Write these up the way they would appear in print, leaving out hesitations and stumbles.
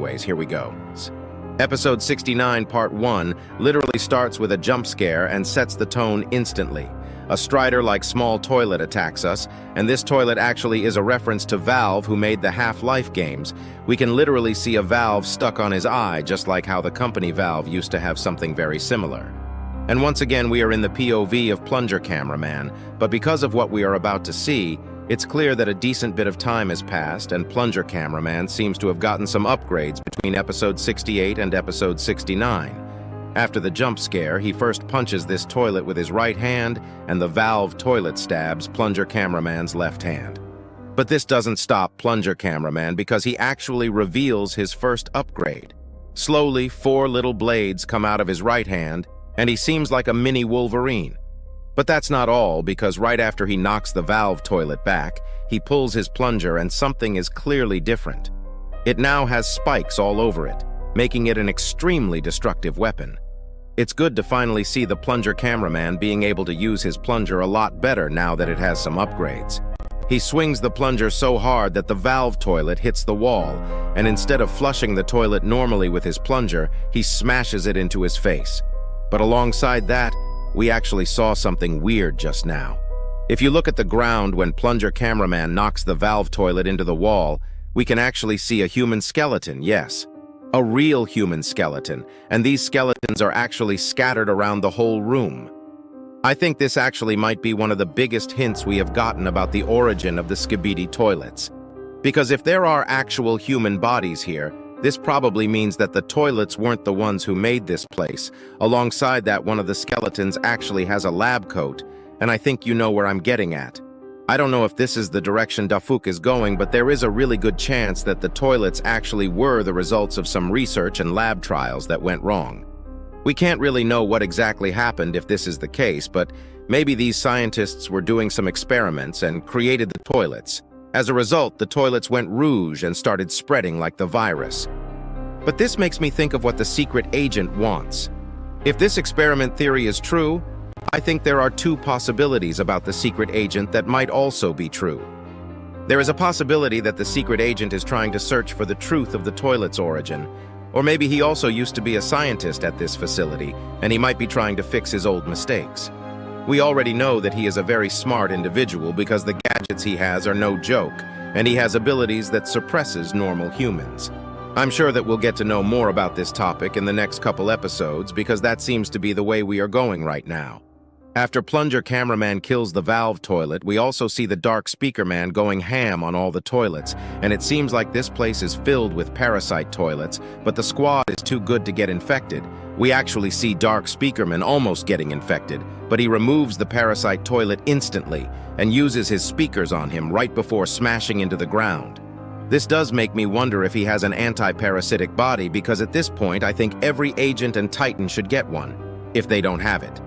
anyways, here we go. Episode 69, Part 1, literally starts with a jump scare and sets the tone instantly. A strider-like small toilet attacks us, and this toilet actually is a reference to Valve, who made the Half-Life games. We can literally see a valve stuck on his eye, just like how the company Valve used to have something very similar. And once again, we are in the POV of Plunger Cameraman, but because of what we are about to see, it's clear that a decent bit of time has passed, and Plunger Cameraman seems to have gotten some upgrades between episode 68 and episode 69. After the jump scare, he first punches this toilet with his right hand, and the valve toilet stabs Plunger Cameraman's left hand. But this doesn't stop Plunger Cameraman, because he actually reveals his first upgrade. Slowly, 4 little blades come out of his right hand, and he seems like a mini Wolverine. But that's not all, because right after he knocks the valve toilet back, he pulls his plunger and something is clearly different. It now has spikes all over it, making it an extremely destructive weapon. It's good to finally see the Plunger Cameraman being able to use his plunger a lot better now that it has some upgrades. He swings the plunger so hard that the valve toilet hits the wall, and instead of flushing the toilet normally with his plunger, he smashes it into his face. But alongside that, we actually saw something weird just now. If you look at the ground when Plunger Cameraman knocks the valve toilet into the wall, we can actually see a human skeleton, yes. A real human skeleton, and these skeletons are actually scattered around the whole room. I think this actually might be one of the biggest hints we have gotten about the origin of the Skibidi toilets. Because if there are actual human bodies here, this probably means that the toilets weren't the ones who made this place. Alongside that, one of the skeletons actually has a lab coat, and I think you know where I'm getting at. I don't know if this is the direction Dafuk is going, but there is a really good chance that the toilets actually were the results of some research and lab trials that went wrong. We can't really know what exactly happened if this is the case, but maybe these scientists were doing some experiments and created the toilets. As a result, the toilets went rouge and started spreading like the virus. But this makes me think of what the secret agent wants. If this experiment theory is true, I think there are 2 possibilities about the secret agent that might also be true. There is a possibility that the secret agent is trying to search for the truth of the toilet's origin, or maybe he also used to be a scientist at this facility, and he might be trying to fix his old mistakes. We already know that he is a very smart individual because the gadgets he has are no joke, and he has abilities that suppresses normal humans. I'm sure that we'll get to know more about this topic in the next couple episodes because that seems to be the way we are going right now. After Plunger Cameraman kills the valve toilet, we also see the Dark Speaker Man going ham on all the toilets, and it seems like this place is filled with parasite toilets, but the squad is too good to get infected. We actually see Dark Speaker Man almost getting infected, but he removes the parasite toilet instantly and uses his speakers on him right before smashing into the ground. This does make me wonder if he has an anti-parasitic body, because at this point I think every agent and titan should get one, if they don't have it.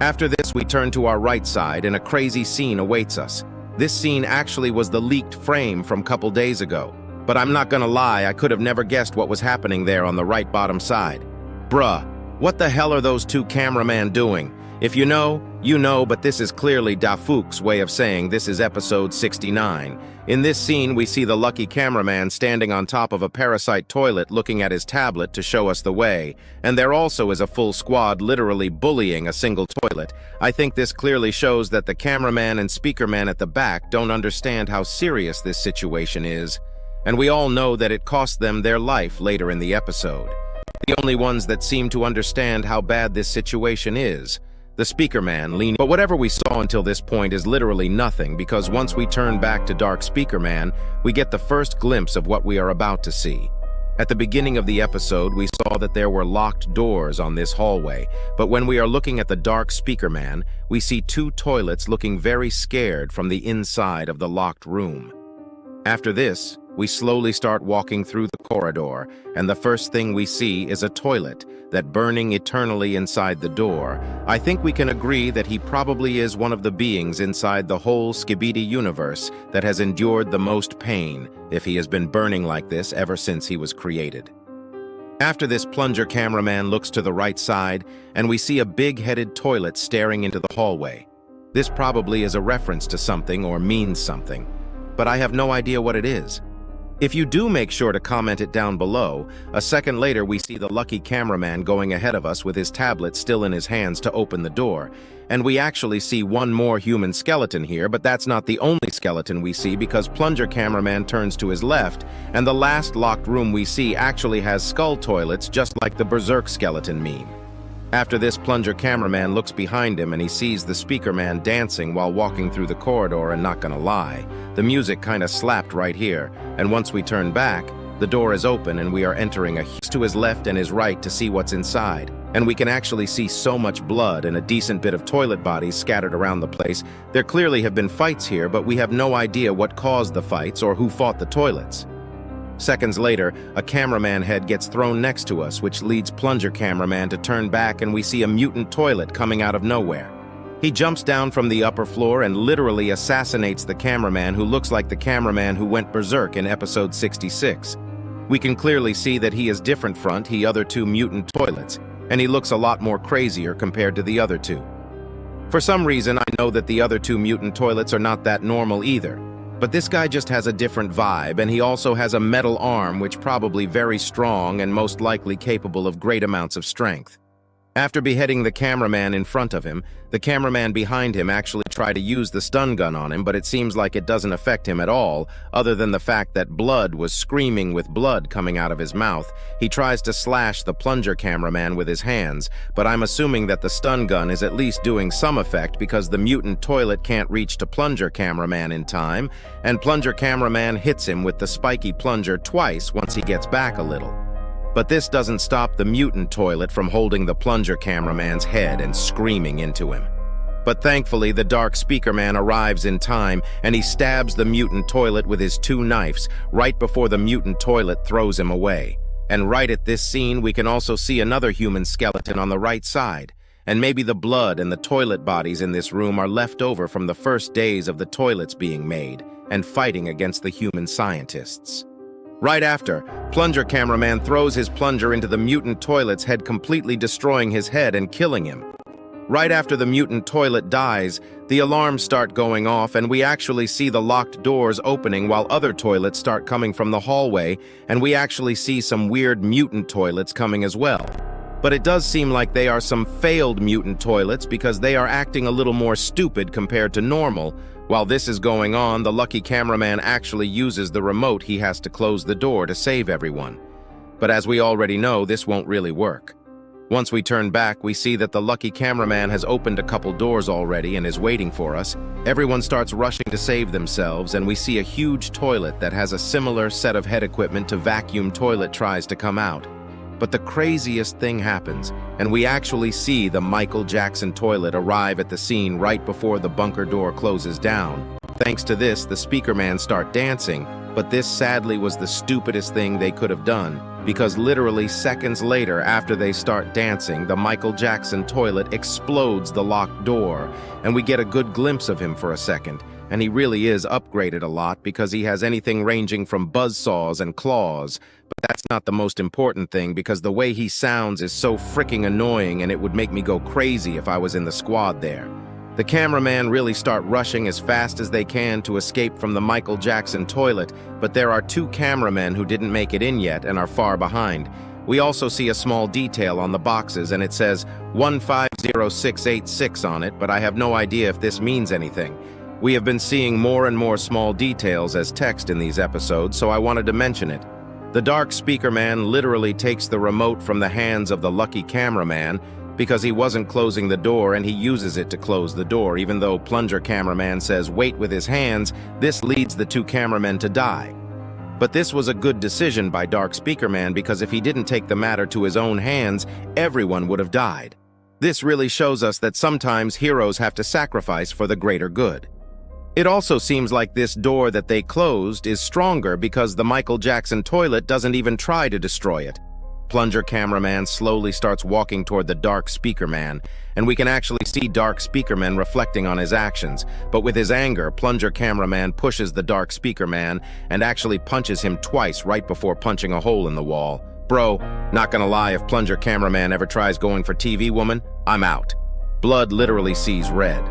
After this, we turn to our right side and a crazy scene awaits us. This scene actually was the leaked frame from a couple days ago, but I'm not gonna lie, I could have never guessed what was happening there on the right bottom side. Bruh, what the hell are those 2 cameramen doing? If you know, you know, but this is clearly Dafuk's way of saying this is episode 69. In this scene, we see the lucky cameraman standing on top of a parasite toilet looking at his tablet to show us the way, and there also is a full squad literally bullying a single toilet. I think this clearly shows that the cameraman and speakerman at the back don't understand how serious this situation is, and we all know that it cost them their life later in the episode. The only ones that seem to understand how bad this situation is, the speaker man leaning. But whatever we saw until this point is literally nothing, because once we turn back to Dark Speaker Man, we get the first glimpse of what we are about to see. At the beginning of the episode, we saw that there were locked doors on this hallway, but when we are looking at the Dark Speaker Man, we see 2 toilets looking very scared from the inside of the locked room. After this, we slowly start walking through the corridor, and the first thing we see is a toilet that burning eternally inside the door. I think we can agree that he probably is one of the beings inside the whole Skibidi universe that has endured the most pain, if he has been burning like this ever since he was created. After this, Plunger Cameraman looks to the right side, and we see a big-headed toilet staring into the hallway. This probably is a reference to something or means something, but I have no idea what it is. If you do, make sure to comment it down below. A second later, we see the lucky cameraman going ahead of us with his tablet still in his hands to open the door. And we actually see one more human skeleton here, but that's not the only skeleton we see because Plunger Cameraman turns to his left, and the last locked room we see actually has skull toilets just like the Berserk skeleton meme. After this, Plunger Cameraman looks behind him and he sees the Speaker Man dancing while walking through the corridor, and not gonna lie, the music kinda slapped right here, and once we turn back, the door is open and we are entering to his left and his right to see what's inside. And we can actually see so much blood and a decent bit of toilet bodies scattered around the place. There clearly have been fights here, but we have no idea what caused the fights or who fought the toilets. Seconds later, a cameraman head gets thrown next to us, which leads Plunger Cameraman to turn back, and we see a mutant toilet coming out of nowhere. He jumps down from the upper floor and literally assassinates the cameraman, who looks like the cameraman who went berserk in episode 66. We can clearly see that he is different from the other two mutant toilets, and he looks a lot more crazier compared to the other two. For some reason, I know that the other two mutant toilets are not that normal either. But this guy just has a different vibe, and he also has a metal arm which probably very strong and most likely capable of great amounts of strength. After beheading the cameraman in front of him, the cameraman behind him actually tried to use the stun gun on him, but it seems like it doesn't affect him at all, other than the fact that blood was screaming with blood coming out of his mouth. He tries to slash the Plunger Cameraman with his hands, but I'm assuming that the stun gun is at least doing some effect because the mutant toilet can't reach to Plunger Cameraman in time, and Plunger Cameraman hits him with the spiky plunger twice once he gets back a little. But this doesn't stop the mutant toilet from holding the Plunger Cameraman's head and screaming into him. But thankfully, the Dark Speaker Man arrives in time, and he stabs the mutant toilet with his two knives right before the mutant toilet throws him away. And right at this scene, we can also see another human skeleton on the right side. And maybe the blood and the toilet bodies in this room are left over from the first days of the toilets being made and fighting against the human scientists. Right after, Plunger Cameraman throws his plunger into the mutant toilet's head, completely destroying his head and killing him. Right after the mutant toilet dies, the alarms start going off, and we actually see the locked doors opening while other toilets start coming from the hallway, and we actually see some weird mutant toilets coming as well. But it does seem like they are some failed mutant toilets because they are acting a little more stupid compared to normal. While this is going on, the lucky cameraman actually uses the remote he has to close the door to save everyone. But as we already know, this won't really work. Once we turn back, we see that the lucky cameraman has opened a couple doors already and is waiting for us. Everyone starts rushing to save themselves, and we see a huge toilet that has a similar set of head equipment to vacuum toilet tries to come out. But the craziest thing happens, and we actually see the Michael Jackson toilet arrive at the scene right before the bunker door closes down. Thanks to this, the Speaker Man start dancing, but this sadly was the stupidest thing they could have done, because literally seconds later after they start dancing, the Michael Jackson toilet explodes the locked door, and we get a good glimpse of him for a second. And he really is upgraded a lot because he has anything ranging from buzzsaws and claws. But that's not the most important thing, because the way he sounds is so freaking annoying, and it would make me go crazy if I was in the squad there. The cameraman really start rushing as fast as they can to escape from the Michael Jackson toilet, but there are two cameramen who didn't make it in yet and are far behind. We also see a small detail on the boxes, and it says 150686 on it, but I have no idea if this means anything. We have been seeing more and more small details as text in these episodes, so I wanted to mention it. The Dark Speaker Man literally takes the remote from the hands of the lucky cameraman because he wasn't closing the door, and he uses it to close the door. Even though Plunger Cameraman says wait with his hands, this leads the two cameramen to die. But this was a good decision by Dark Speaker Man, because if he didn't take the matter to his own hands, everyone would have died. This really shows us that sometimes heroes have to sacrifice for the greater good. It also seems like this door that they closed is stronger because the Michael Jackson toilet doesn't even try to destroy it. Plunger Cameraman slowly starts walking toward the Dark Speaker Man, and we can actually see Dark Speaker Man reflecting on his actions. But with his anger, Plunger Cameraman pushes the Dark Speaker Man and actually punches him twice right before punching a hole in the wall. Bro, not gonna lie, if Plunger Cameraman ever tries going for TV woman, I'm out. Blood literally sees red.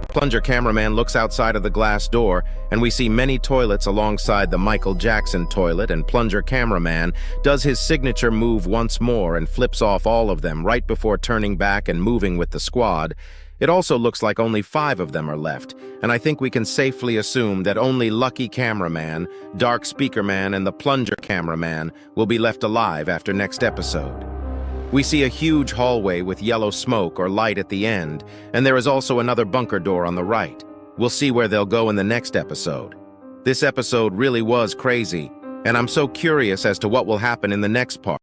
Plunger cameraman looks outside of the glass door, and we see many toilets alongside the Michael Jackson toilet, and Plunger cameraman does his signature move once more and flips off all of them right before turning back and moving with the squad. It also looks like only 5 of them are left, and I think we can safely assume that only Lucky Cameraman, Dark Speaker Man, and the Plunger Cameraman will be left alive after next episode. We see a huge hallway with yellow smoke or light at the end, and there is also another bunker door on the right. We'll see where they'll go in the next episode. This episode really was crazy, and I'm so curious as to what will happen in the next part.